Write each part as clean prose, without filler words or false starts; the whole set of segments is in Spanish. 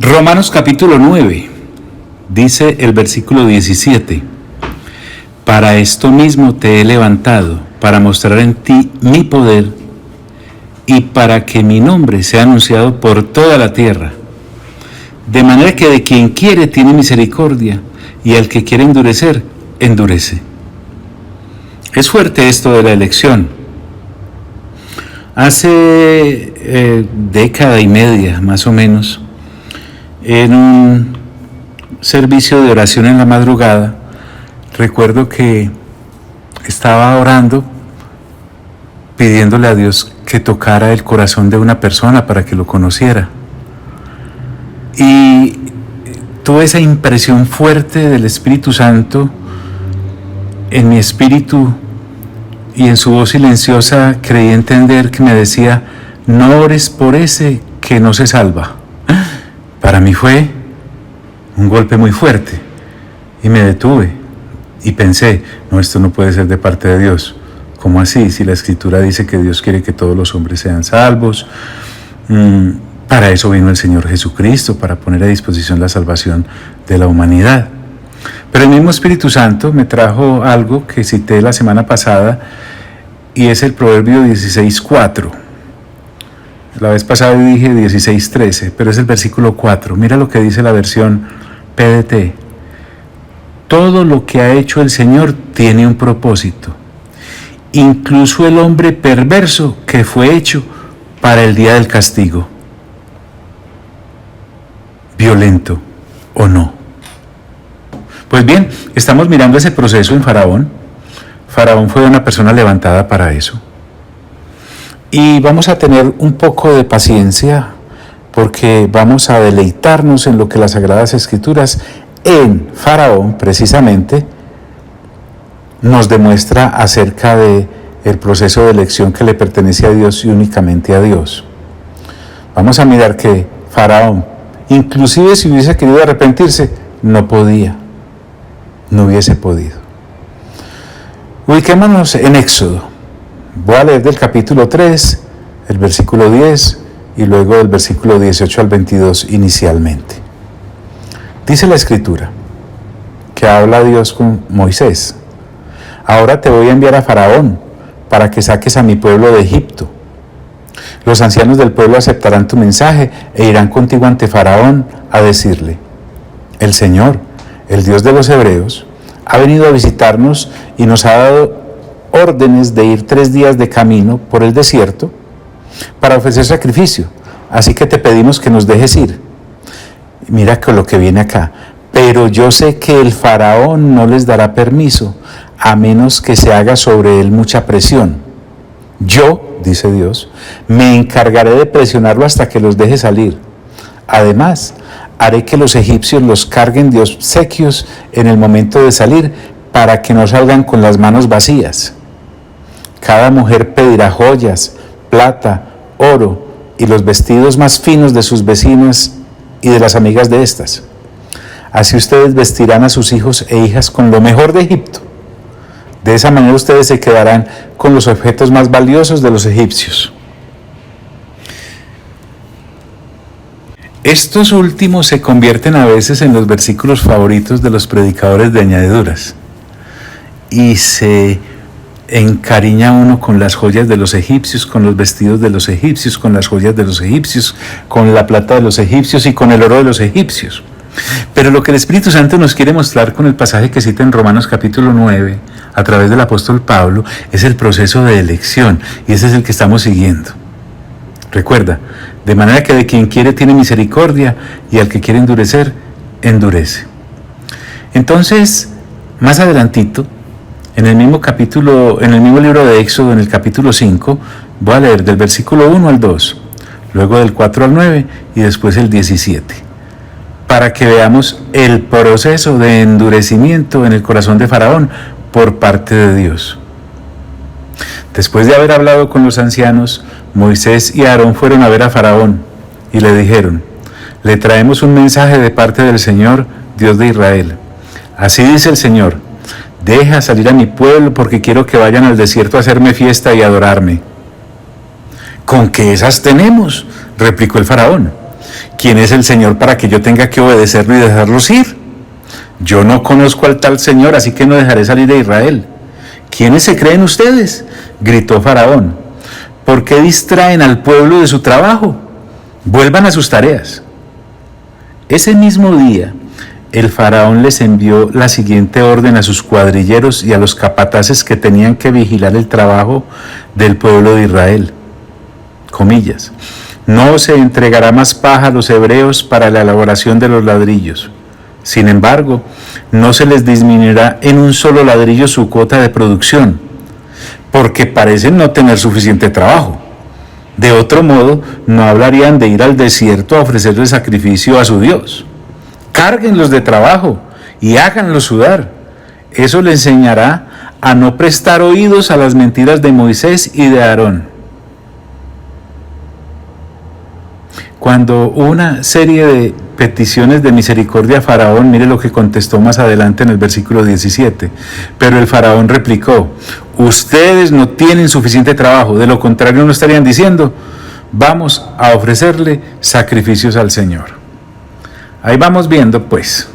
Romanos capítulo 9, dice el versículo 17: Para esto mismo te he levantado, para mostrar en ti mi poder y para que mi nombre sea anunciado por toda la tierra. De manera que de quien quiere tiene misericordia, y al que quiere endurecer, endurece. Es fuerte esto de la elección. Hace década y media, más o menos, en un servicio de oración en la madrugada, recuerdo que estaba orando, pidiéndole a Dios que tocara el corazón de una persona para que lo conociera. Y tuve esa impresión fuerte del Espíritu Santo en mi espíritu, y en su voz silenciosa creí entender que me decía: no ores por ese que no se salva. Para mí fue un golpe muy fuerte y me detuve y pensé: no, esto no puede ser de parte de Dios. ¿Cómo así? Si la Escritura dice que Dios quiere que todos los hombres sean salvos. Para eso vino el Señor Jesucristo, para poner a disposición la salvación de la humanidad. Pero el mismo Espíritu Santo me trajo algo que cité la semana pasada, y es el Proverbio 16:4. La vez pasada dije 16:13, pero es el versículo 4. Mira lo que dice la versión PDT. Todo lo que ha hecho el Señor tiene un propósito, incluso el hombre perverso que fue hecho para el día del castigo, violento o no. Pues bien, estamos mirando ese proceso en Faraón. Faraón fue una persona levantada para eso. Y vamos a tener un poco de paciencia, porque vamos a deleitarnos en lo que las Sagradas Escrituras, en Faraón precisamente, nos demuestra acerca de el proceso de elección que le pertenece a Dios y únicamente a Dios. Vamos a mirar que Faraón, inclusive si hubiese querido arrepentirse, no podía. No hubiese podido. Ubiquémonos en Éxodo. Voy a leer del capítulo 3, el versículo 10, y luego del versículo 18 al 22 inicialmente. Dice la Escritura, que habla Dios con Moisés: Ahora te voy a enviar a Faraón, para que saques a mi pueblo de Egipto. Los ancianos del pueblo aceptarán tu mensaje, e irán contigo ante Faraón a decirle: El Señor, el Dios de los hebreos, ha venido a visitarnos y nos ha dado órdenes de ir 3 días de camino por el desierto para ofrecer sacrificio. Así que te pedimos que nos dejes ir. Mira que lo que viene acá. Pero yo sé que el Faraón no les dará permiso, a menos que se haga sobre él mucha presión. Yo, dice Dios, me encargaré de presionarlo hasta que los deje salir. Además, haré que los egipcios los carguen de obsequios en el momento de salir, para que no salgan con las manos vacías. Cada mujer pedirá joyas, plata, oro y los vestidos más finos de sus vecinas y de las amigas de estas. Así ustedes vestirán a sus hijos e hijas con lo mejor de Egipto. De esa manera ustedes se quedarán con los objetos más valiosos de los egipcios. Estos últimos se convierten a veces en los versículos favoritos de los predicadores de añadiduras, y se encariña uno con las joyas de los egipcios, con los vestidos de los egipcios, con las joyas de los egipcios, con la plata de los egipcios y con el oro de los egipcios. Pero lo que el Espíritu Santo nos quiere mostrar con el pasaje que cita en Romanos capítulo 9, a través del apóstol Pablo, es el proceso de elección, y ese es el que estamos siguiendo. Recuerda: de manera que de quien quiere tiene misericordia, y al que quiere endurecer, endurece. Entonces, más adelantito, en el mismo capítulo, en el mismo libro de Éxodo, en el capítulo 5, voy a leer del versículo 1 al 2, luego del 4 al 9 y después el 17, para que veamos el proceso de endurecimiento en el corazón de Faraón por parte de Dios. Después de haber hablado con los ancianos, Moisés y Aarón fueron a ver a Faraón y le dijeron: Le traemos un mensaje de parte del Señor, Dios de Israel. Así dice el Señor: Deja salir a mi pueblo, porque quiero que vayan al desierto a hacerme fiesta y adorarme. ¿Con qué esas tenemos?, replicó el Faraón. ¿Quién es el Señor para que yo tenga que obedecerlo y dejarlos ir? Yo no conozco al tal Señor, así que no dejaré salir de Israel. ¿Quiénes se creen ustedes?, gritó Faraón. ¿Por qué distraen al pueblo de su trabajo? Vuelvan a sus tareas. Ese mismo día, el faraón les envió la siguiente orden a sus cuadrilleros y a los capataces que tenían que vigilar el trabajo del pueblo de Israel. Comillas. No se entregará más paja a los hebreos para la elaboración de los ladrillos. Sin embargo, no se les disminuirá en un solo ladrillo su cuota de producción, porque parecen no tener suficiente trabajo. De otro modo, no hablarían de ir al desierto a ofrecerle sacrificio a su Dios. Cárguenlos de trabajo y háganlos sudar. Eso les enseñará a no prestar oídos a las mentiras de Moisés y de Aarón. Cuando hubo una serie de peticiones de misericordia a Faraón, mire lo que contestó más adelante en el versículo 17. Pero el Faraón replicó: ustedes no tienen suficiente trabajo, de lo contrario no estarían diciendo, vamos a ofrecerle sacrificios al Señor. Ahí vamos viendo pues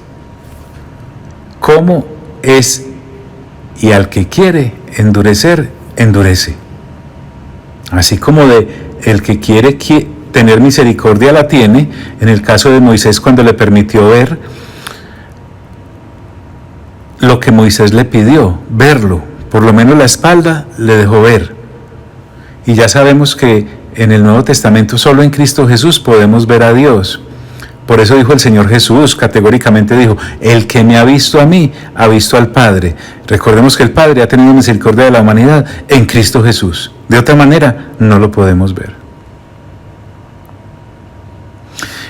cómo es, y al que quiere endurecer, endurece. Así como de el que quiere tener misericordia la tiene, en el caso de Moisés cuando le permitió ver lo que Moisés le pidió, verlo, por lo menos la espalda le dejó ver. Y ya sabemos que en el Nuevo Testamento solo en Cristo Jesús podemos ver a Dios. Por eso dijo el Señor Jesús, categóricamente dijo, el que me ha visto a mí, ha visto al Padre. Recordemos que el Padre ha tenido misericordia de la humanidad en Cristo Jesús. De otra manera, no lo podemos ver.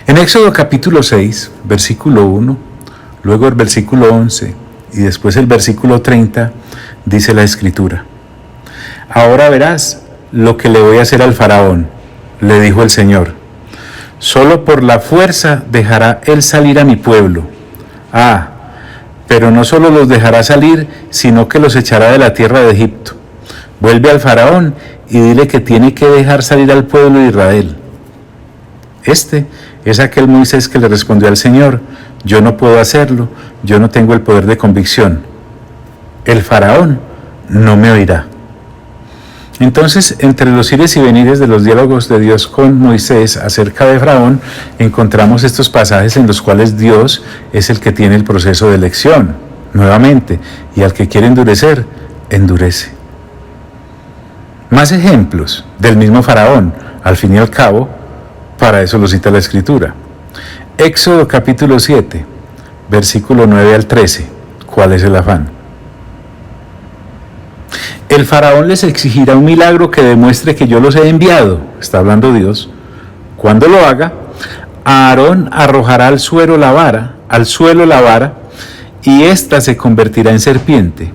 En Éxodo capítulo 6, versículo 1, luego el versículo 11 y después el versículo 30, dice la Escritura: ahora verás lo que le voy a hacer al faraón, le dijo el Señor. Solo por la fuerza dejará él salir a mi pueblo. Pero no solo los dejará salir, sino que los echará de la tierra de Egipto. Vuelve al faraón y dile que tiene que dejar salir al pueblo de Israel. Este es aquel Moisés que le respondió al Señor: yo no puedo hacerlo, yo no tengo el poder de convicción. El faraón no me oirá. Entonces, entre los ires y venires de los diálogos de Dios con Moisés acerca de Faraón, encontramos estos pasajes en los cuales Dios es el que tiene el proceso de elección, nuevamente, y al que quiere endurecer, endurece. Más ejemplos del mismo Faraón, al fin y al cabo, para eso lo cita la Escritura. Éxodo capítulo 7, versículo 9 al 13. ¿Cuál es el afán? El faraón les exigirá un milagro que demuestre que yo los he enviado, está hablando Dios. Cuando lo haga, Aarón arrojará al suelo la vara, y ésta se convertirá en serpiente.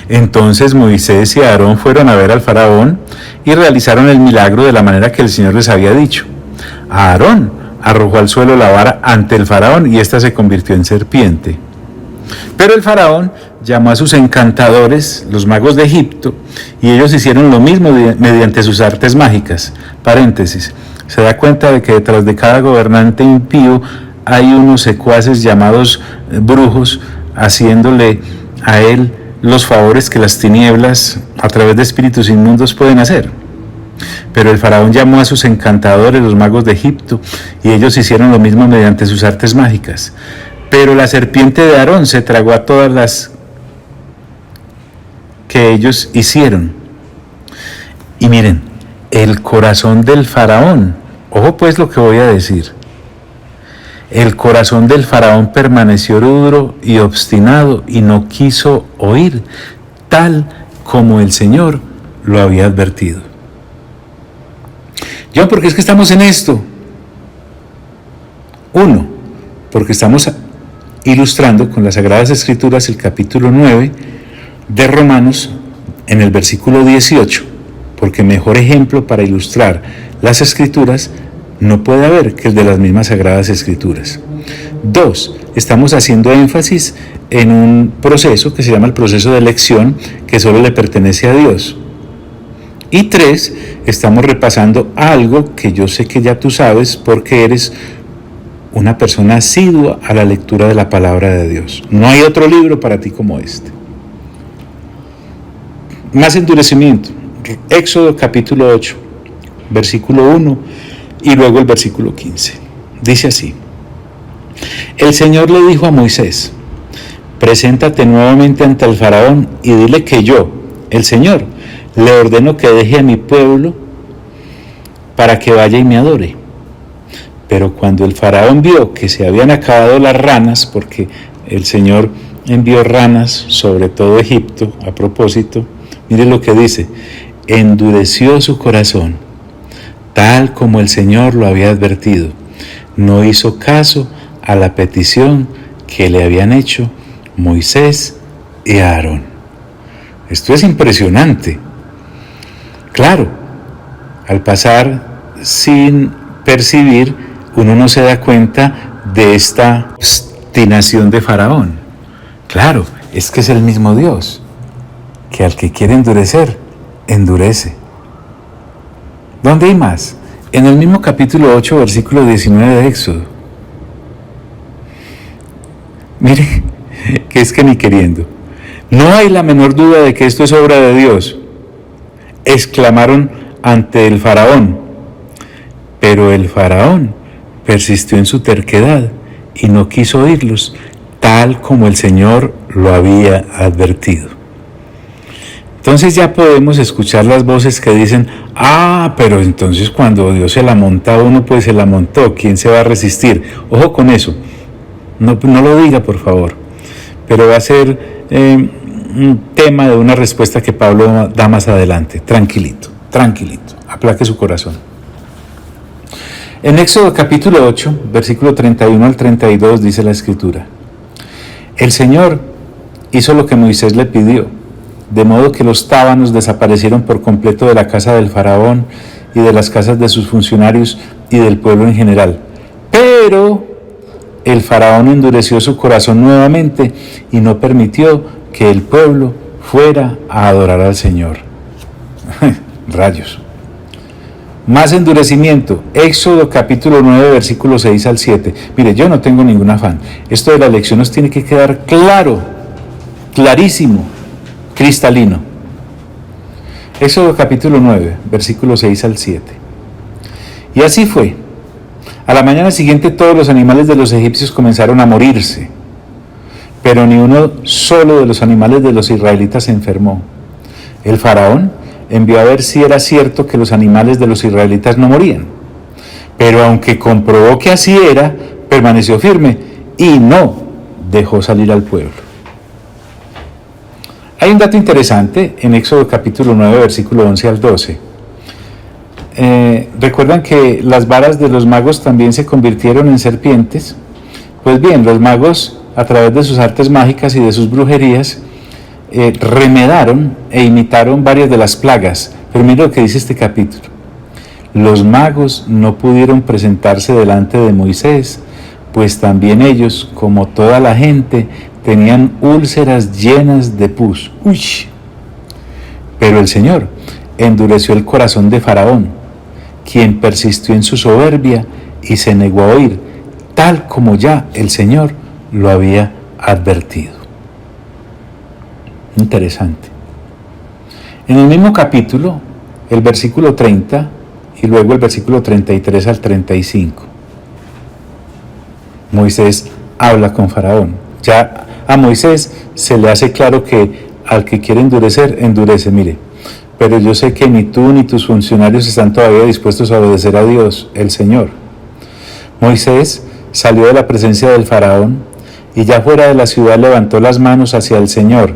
Entonces Moisés y Aarón fueron a ver al faraón y realizaron el milagro de la manera que el Señor les había dicho. Aarón arrojó al suelo la vara ante el faraón y ésta se convirtió en serpiente. Pero el faraón llamó a sus encantadores, los magos de Egipto, y ellos hicieron lo mismo mediante sus artes mágicas. Paréntesis, se da cuenta de que detrás de cada gobernante impío hay unos secuaces llamados brujos, haciéndole a él los favores que las tinieblas a través de espíritus inmundos pueden hacer. Pero el faraón llamó a sus encantadores, los magos de Egipto, y ellos hicieron lo mismo mediante sus artes mágicas. Pero la serpiente de Aarón se tragó a todas las que ellos hicieron. Y miren, el corazón del faraón, ojo pues lo que voy a decir, el corazón del faraón permaneció duro y obstinado y no quiso oír, tal como el Señor lo había advertido. John, ¿por qué es que estamos en esto? Uno, porque estamos ilustrando con las Sagradas Escrituras el capítulo 9 de Romanos en el versículo 18, porque mejor ejemplo para ilustrar las Escrituras no puede haber que el de las mismas Sagradas Escrituras. 2, estamos haciendo énfasis en un proceso que se llama el proceso de elección, que solo le pertenece a Dios. Y 3, estamos repasando algo que yo sé que ya tú sabes porque eres una persona asidua a la lectura de la palabra de Dios. No hay otro libro para ti como este. Más endurecimiento. Éxodo capítulo 8, versículo 1 y luego el versículo 15. Dice así: el Señor le dijo a Moisés: preséntate nuevamente ante el faraón y dile que yo, el Señor, le ordeno que deje a mi pueblo para que vaya y me adore. Pero cuando el faraón vio que se habían acabado las ranas, porque el Señor envió ranas sobre todo Egipto a propósito, mire lo que dice: endureció su corazón, tal como el Señor lo había advertido. No hizo caso a la petición que le habían hecho Moisés y Aarón. Esto es impresionante. Claro, al pasar sin percibir, uno no se da cuenta de esta obstinación de Faraón. Claro, es que es el mismo Dios, que al que quiere endurecer, endurece. ¿Dónde hay más? En el mismo capítulo 8, versículo 19 de Éxodo. Mire, que es que ni queriendo. No hay la menor duda de que esto es obra de Dios, exclamaron ante el faraón. Pero el faraón persistió en su terquedad y no quiso oírlos, tal como el Señor lo había advertido. Entonces ya podemos escuchar las voces que dicen: pero entonces cuando Dios se la monta a uno, pues se la montó, ¿quién se va a resistir? Ojo con eso, no lo diga por favor, pero va a ser un tema de una respuesta que Pablo da más adelante. Tranquilito, aplaque su corazón. En Éxodo capítulo 8, versículo 31 al 32 dice la Escritura: el Señor hizo lo que Moisés le pidió, de modo que los tábanos desaparecieron por completo de la casa del faraón y de las casas de sus funcionarios y del pueblo en general. Pero el faraón endureció su corazón nuevamente y no permitió que el pueblo fuera a adorar al Señor. Rayos. Más endurecimiento. Éxodo capítulo 9, versículos 6 al 7. Mire, yo no tengo ningún afán. Esto de la lección nos tiene que quedar claro, clarísimo, cristalino. Éxodo capítulo 9, versículos 6 al 7. Y así fue. A la mañana siguiente todos los animales de los egipcios comenzaron a morirse, pero ni uno solo de los animales de los israelitas se enfermó. El faraón envió a ver si era cierto que los animales de los israelitas no morían, pero aunque comprobó que así era, permaneció firme y no dejó salir al pueblo. Hay un dato interesante en Éxodo capítulo 9, versículo 11 al 12. ¿Recuerdan que las varas de los magos también se convirtieron en serpientes? Pues bien, los magos, a través de sus artes mágicas y de sus brujerías, remedaron e imitaron varias de las plagas. Pero mira lo que dice este capítulo: los magos no pudieron presentarse delante de Moisés, pues también ellos, como toda la gente, tenían úlceras llenas de pus. Pero el Señor endureció el corazón de Faraón, quien persistió en su soberbia y se negó a oír, tal como ya el Señor lo había advertido. Interesante. En el mismo capítulo, el versículo 30 y luego el versículo 33 al 35, Moisés habla con Faraón. Ya a Moisés se le hace claro que al que quiere endurecer, endurece. Mire: pero yo sé que ni tú ni tus funcionarios están todavía dispuestos a obedecer a Dios, el Señor. Moisés salió de la presencia del faraón y ya fuera de la ciudad levantó las manos hacia el Señor.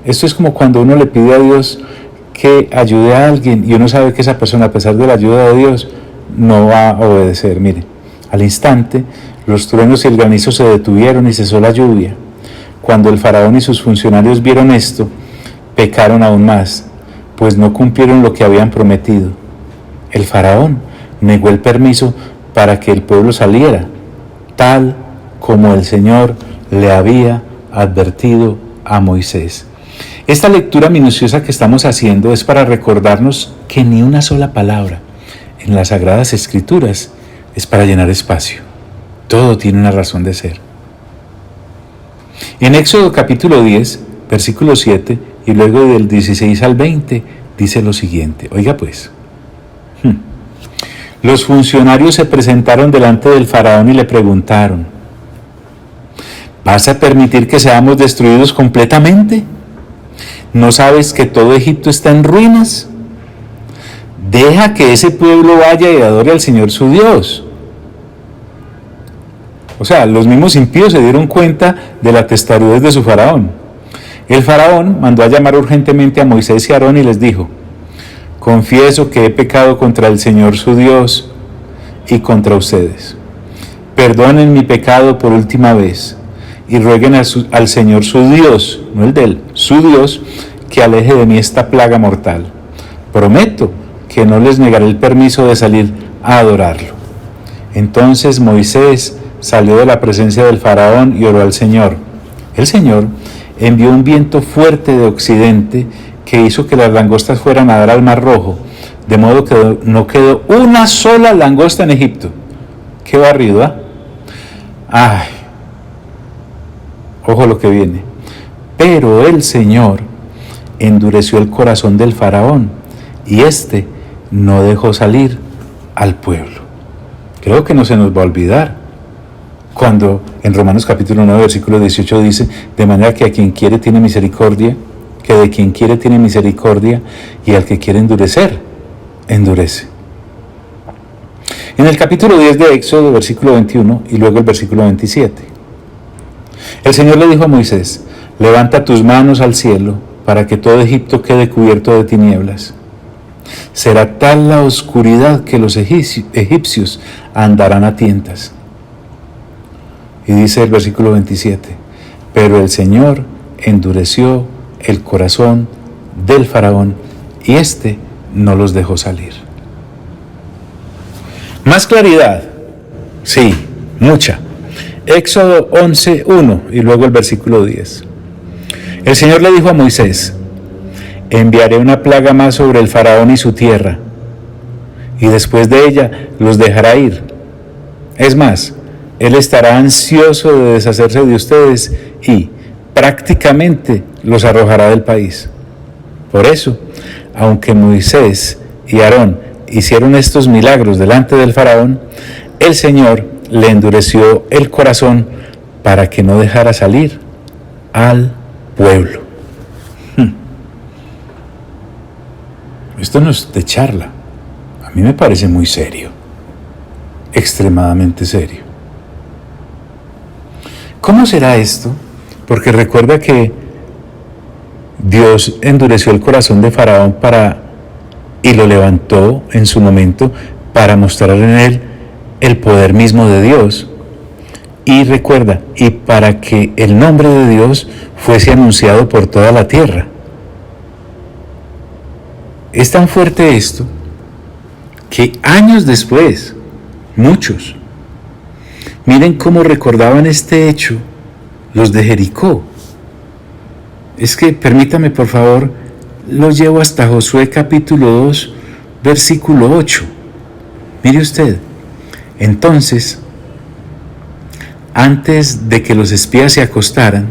Esto es como cuando uno le pide a Dios que ayude a alguien y uno sabe que esa persona, a pesar de la ayuda de Dios, no va a obedecer. Mire, al instante los truenos y el granizo se detuvieron y cesó la lluvia. Cuando el faraón y sus funcionarios vieron esto, pecaron aún más, pues no cumplieron lo que habían prometido. El faraón negó el permiso para que el pueblo saliera, tal como el Señor le había advertido a Moisés. Esta lectura minuciosa que estamos haciendo es para recordarnos que ni una sola palabra en las Sagradas Escrituras es para llenar espacio. Todo tiene una razón de ser. En Éxodo capítulo 10, versículo 7, y luego del 16 al 20, dice lo siguiente. Oiga pues. Los funcionarios se presentaron delante del faraón y le preguntaron: ¿vas a permitir que seamos destruidos completamente? ¿No sabes que todo Egipto está en ruinas? Deja que ese pueblo vaya y adore al Señor su Dios. O sea, los mismos impíos se dieron cuenta de la testarudez de su faraón. El faraón mandó a llamar urgentemente a Moisés y a Aarón y les dijo: confieso que he pecado contra el Señor su Dios y contra ustedes. Perdonen mi pecado por última vez y rueguen al Señor su Dios, no el de él, su Dios, que aleje de mí esta plaga mortal. Prometo que no les negaré el permiso de salir a adorarlo. Entonces Moisés salió de la presencia del faraón y oró al Señor. El Señor envió un viento fuerte de occidente que hizo que las langostas fueran a dar al Mar Rojo, de modo que no quedó una sola langosta en Egipto. ¡Qué barrido! ¡Ay! Ojo lo que viene. Pero el Señor endureció el corazón del faraón y éste no dejó salir al pueblo. Creo que no se nos va a olvidar cuando en Romanos capítulo 9 versículo 18 dice: de manera que a quien quiere tiene misericordia, que de quien quiere tiene misericordia, y al que quiere endurecer, endurece. En el capítulo 10 de Éxodo, versículo 21 y luego el versículo 27. El Señor le dijo a Moisés: levanta tus manos al cielo para que todo Egipto quede cubierto de tinieblas. Será tal la oscuridad que los egipcios andarán a tientas. Y dice el versículo 27, pero el Señor endureció el corazón del faraón y éste no los dejó salir. Más claridad, sí, mucha. Éxodo 11:1 y luego el versículo 10. El Señor le dijo a Moisés: enviaré una plaga más sobre el faraón y su tierra, y después de ella los dejará ir. Es más, él estará ansioso de deshacerse de ustedes y prácticamente los arrojará del país. Por eso, aunque Moisés y Aarón hicieron estos milagros delante del faraón, el Señor le endureció el corazón para que no dejara salir al pueblo. Esto no es de charla. A mí me parece muy serio, extremadamente serio. ¿Cómo será esto? Porque recuerda que Dios endureció el corazón de Faraón y lo levantó en su momento para mostrar en él el poder mismo de Dios. Y recuerda, y para que el nombre de Dios fuese anunciado por toda la tierra. Es tan fuerte esto que años después, muchos, miren cómo recordaban este hecho los de Jericó. Es que, permítame por favor, lo llevo hasta Josué capítulo 2, versículo 8. Mire usted, entonces, antes de que los espías se acostaran,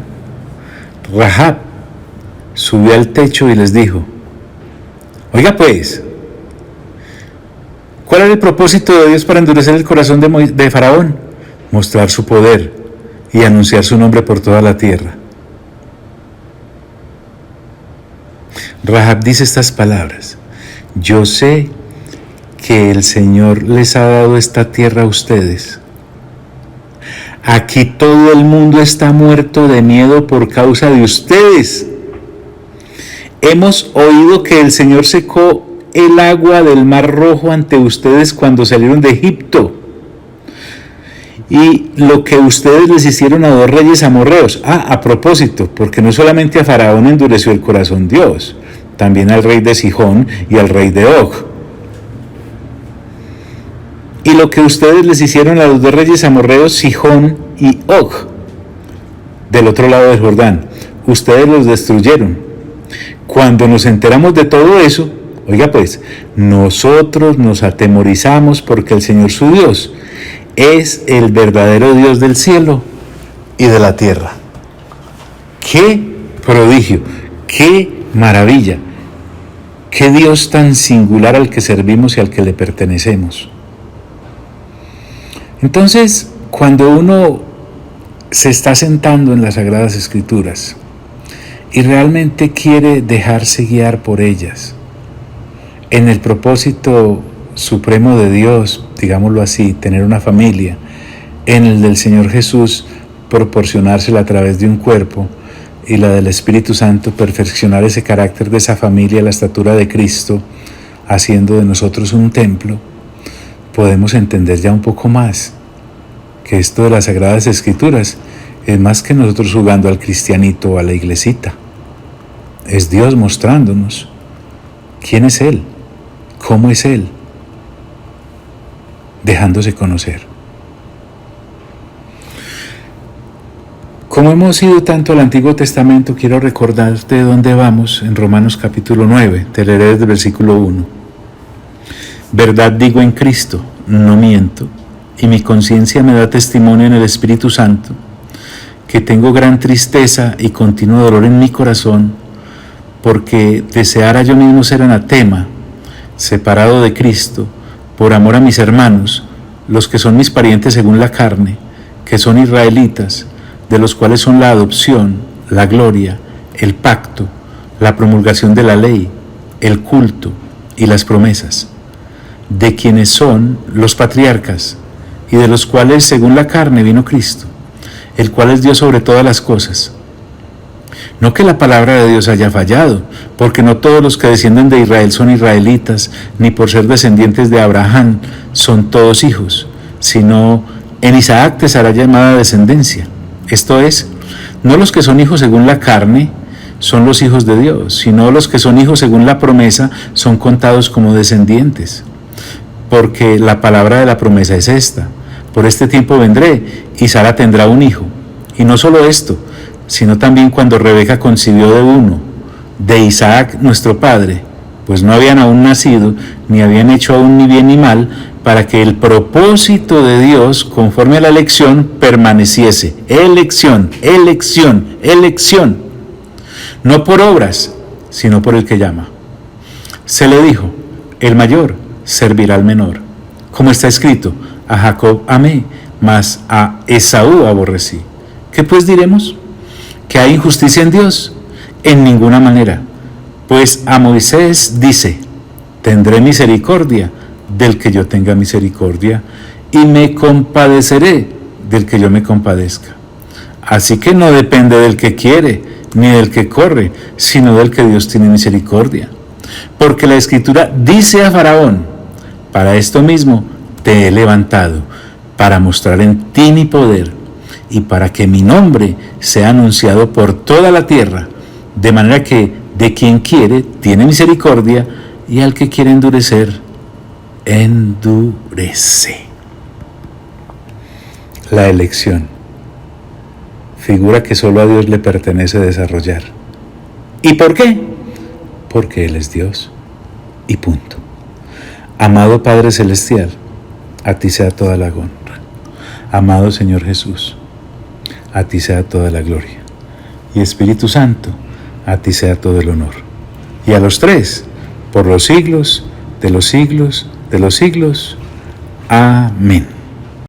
Rahab subió al techo y les dijo: oiga pues, ¿cuál era el propósito de Dios para endurecer el corazón de Faraón? Mostrar su poder y anunciar su nombre por toda la tierra. Rahab dice estas palabras: yo sé que el Señor les ha dado esta tierra a ustedes. Aquí todo el mundo está muerto de miedo por causa de ustedes. Hemos oído que el Señor secó el agua del Mar Rojo ante ustedes cuando salieron de Egipto. Y lo que ustedes les hicieron a 2 reyes amorreos. A propósito, porque no solamente a Faraón endureció el corazón Dios, también al rey de Sihón y al rey de Og. Y lo que ustedes les hicieron a los 2 reyes amorreos, Sihón y Og, del otro lado del Jordán, ustedes los destruyeron. cuando nos enteramos de todo eso, oiga pues, nosotros nos atemorizamos porque el Señor su Dios es el verdadero Dios del cielo y de la tierra. ¡Qué prodigio! ¡Qué maravilla! ¡Qué Dios tan singular al que servimos y al que le pertenecemos! Entonces, cuando uno se está sentando en las Sagradas Escrituras y realmente quiere dejarse guiar por ellas, en el propósito supremo de Dios, digámoslo así, tener una familia, en el del Señor Jesús, proporcionársela a través de un cuerpo, y la del Espíritu Santo, perfeccionar ese carácter de esa familia a la estatura de Cristo, haciendo de nosotros un templo, podemos entender ya un poco más que esto de las Sagradas Escrituras es más que nosotros jugando al cristianito o a la iglesita. Es Dios mostrándonos quién es Él, cómo es Él, dejándose conocer. Como hemos ido tanto al Antiguo Testamento, quiero recordarte de dónde vamos en Romanos capítulo 9, te leeré desde el versículo 1. Verdad digo en Cristo, no miento, y mi conciencia me da testimonio en el Espíritu Santo, que tengo gran tristeza y continuo dolor en mi corazón, porque deseara yo mismo ser anatema, separado de Cristo, por amor a mis hermanos, los que son mis parientes según la carne, que son israelitas, de los cuales son la adopción, la gloria, el pacto, la promulgación de la ley, el culto y las promesas, de quienes son los patriarcas, y de los cuales según la carne vino Cristo, el cual es Dios sobre todas las cosas. No que la palabra de Dios haya fallado, porque no todos los que descienden de Israel son israelitas, ni por ser descendientes de Abraham son todos hijos, sino en Isaac te será llamada descendencia. Esto es, no los que son hijos según la carne son los hijos de Dios, sino los que son hijos según la promesa son contados como descendientes. Porque la palabra de la promesa es esta: por este tiempo vendré y Sara tendrá un hijo. Y no solo esto, sino también cuando Rebeca concibió de uno, de Isaac nuestro padre, pues no habían aún nacido, ni habían hecho aún ni bien ni mal, para que el propósito de Dios, conforme a la elección, permaneciese. Elección, elección, elección. No por obras, sino por el que llama. Se le dijo, el mayor servirá al menor. Como está escrito, a Jacob amé, mas a Esaú aborrecí. ¿Qué pues diremos? ¿Que hay injusticia en Dios? En ninguna manera. Pues a Moisés dice, tendré misericordia del que yo tenga misericordia, y me compadeceré del que yo me compadezca. Así que no depende del que quiere, ni del que corre, sino del que Dios tiene misericordia. Porque la Escritura dice a Faraón, para esto mismo te he levantado, para mostrar en ti mi poder, y para que mi nombre sea anunciado por toda la tierra, de manera que de quien quiere tiene misericordia, y al que quiere endurecer, endurece. La elección, figura que solo a Dios le pertenece desarrollar. ¿Y por qué? Porque Él es Dios, y punto. Amado Padre Celestial, a ti sea toda la honra. Amado Señor Jesús, a ti sea toda la gloria. Y Espíritu Santo, a ti sea todo el honor. Y a los tres, por los siglos de los siglos de los siglos. Amén.